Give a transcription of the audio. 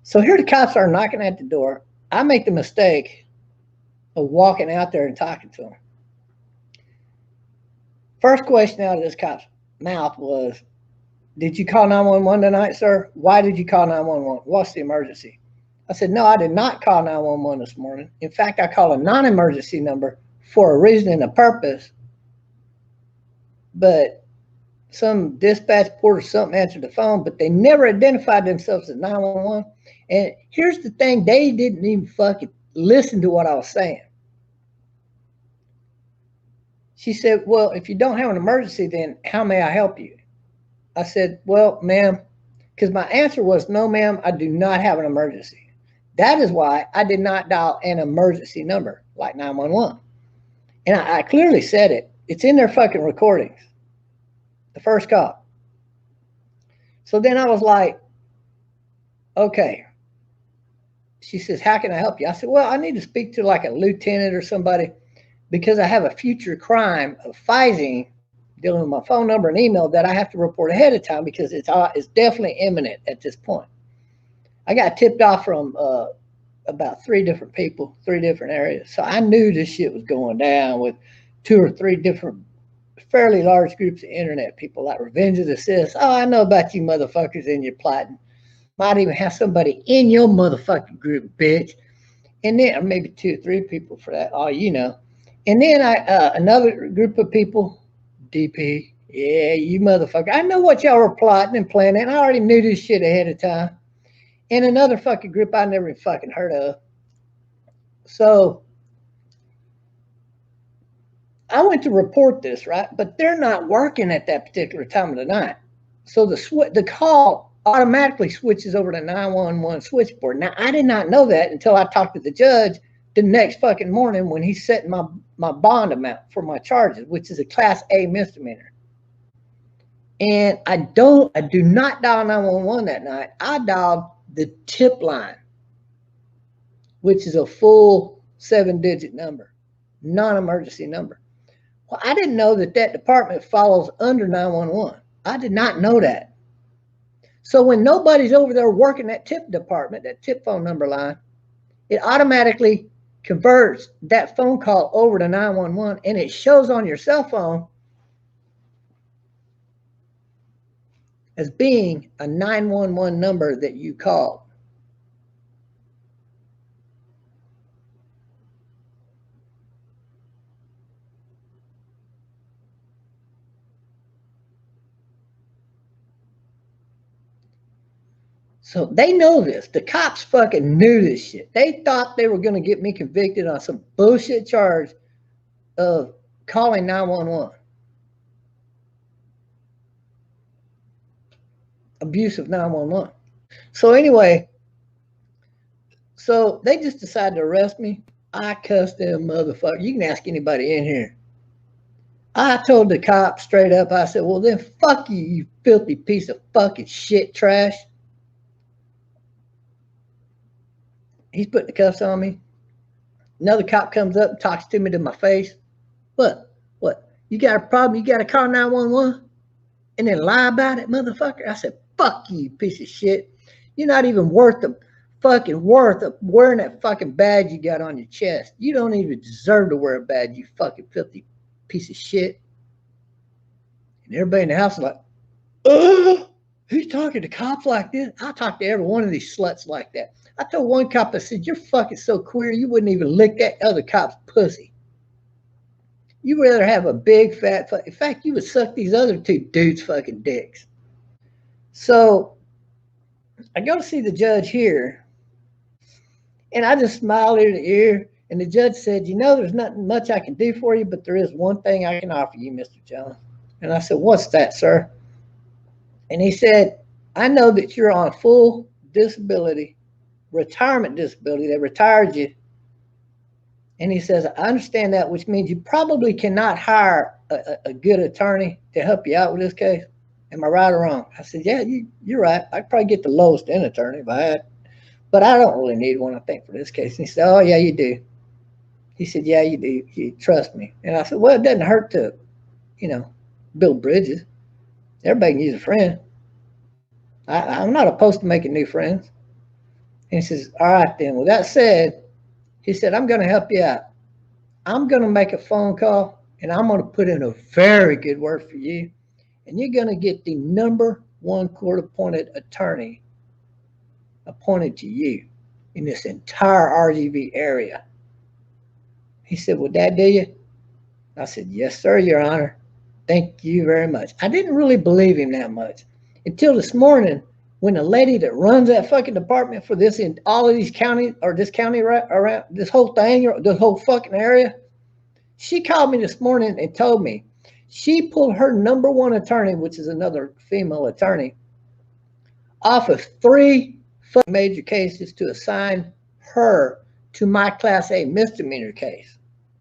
So here the cops are knocking at the door. I make the mistake of walking out there and talking to them. First question out of this cop's mouth was, "Did you call 911 tonight, sir? Why did you call 911? What's the emergency?" I said, "No, I did not call 911 this morning. In fact, I called a non-emergency number for a reason and a purpose, but some dispatch port or something answered the phone, but they never identified themselves as 911. And here's the thing, they didn't even fucking listen to what I was saying." She said, "Well, if you don't have an emergency, then how may I help you?" I said, "Well, ma'am," because my answer was, "No, ma'am, I do not have an emergency." That is why I did not dial an emergency number like 911. And I clearly said it. It's in their fucking recordings. The first call. So then I was like, okay. She says, "How can I help you?" I said, "Well, I need to speak to like a lieutenant or somebody because I have a future crime of phishing dealing with my phone number and email that I have to report ahead of time because it's definitely imminent at this point." I got tipped off from about 3 different people, 3 different areas. So I knew this shit was going down with 2 or 3 different fairly large groups of internet people like Revenge of the Sis. "Oh, I know about you motherfuckers and your plotting. Might even have somebody in your motherfucking group, bitch." And then, or maybe 2 or 3 people for that, all you know. And then another group of people, DP, "Yeah, you motherfucker. I know what y'all were plotting and planning. I already knew this shit ahead of time." And another fucking group I never fucking heard of. So I went to report this, right? But they're not working at that particular time of the night. So the call automatically switches over to 911 switchboard. Now, I did not know that until I talked to the judge the next fucking morning when he's setting my bond amount for my charges, which is a Class A misdemeanor. And I do not dial 911 that night. I dialed the tip line, which is a full 7-digit number, non-emergency number. Well, I didn't know that department follows under 911. I did not know that. So when nobody's over there working that tip department, that tip phone number line, it automatically converts that phone call over to 911 and it shows on your cell phone as being a 911 number that you called. So they know this. The cops fucking knew this shit. They thought they were going to get me convicted on some bullshit charge of calling 911. Abuse of 911. So anyway, so they just decided to arrest me. I cussed them motherfucker. You can ask anybody in here. I told the cop straight up, I said, "Well, then fuck you, you filthy piece of fucking shit trash." He's putting the cuffs on me. Another cop comes up and talks to me to my face. "What? What? You got a problem? You got to call 911 and then lie about it, motherfucker?" I said, "Fuck you, piece of shit. You're not even worth the fucking worth of wearing that fucking badge you got on your chest. You don't even deserve to wear a badge, you fucking filthy piece of shit." And everybody in the house is like, "Ugh, who's talking to cops like this?" I talk to every one of these sluts like that. I told one cop, I said, "You're fucking so queer, you wouldn't even lick that other cop's pussy. You rather have a big fat in fact, you would suck these other 2 dudes' fucking dicks." So I go to see the judge here, and I just smiled ear to ear. And the judge said, "You know, there's nothing much I can do for you, but there is one thing I can offer you, Mr. Jones." And I said, "What's that, sir?" And he said, "I know that you're on full disability, retirement disability. They retired you." And he says, "I understand that, which means you probably cannot hire a good attorney to help you out with this case. Am I right or wrong?" I said, "Yeah, you're right. I'd probably get the lowest end attorney if I had, but I don't really need one, I think, for this case." And he said, "Oh, yeah, you do." He said, "Yeah, you do. You trust me." And I said, "Well, it doesn't hurt to, you know, build bridges. Everybody can use a friend. I'm not opposed to making new friends." And he says, all right then. With that said, he said, I'm going to help you out. I'm going to make a phone call and I'm going to put in a very good word for you. And you're going to get the #1 court-appointed attorney appointed to you in this entire RGV area. He said, would that do you? I said, yes, sir, Your Honor. Thank you very much. I didn't really believe him that much until this morning when the lady that runs that fucking department for this in all of these counties, or this county right around this whole thing, or this whole fucking area, she called me this morning and told me she pulled her #1 attorney, which is another female attorney, off of 3 major cases to assign her to my Class A misdemeanor case.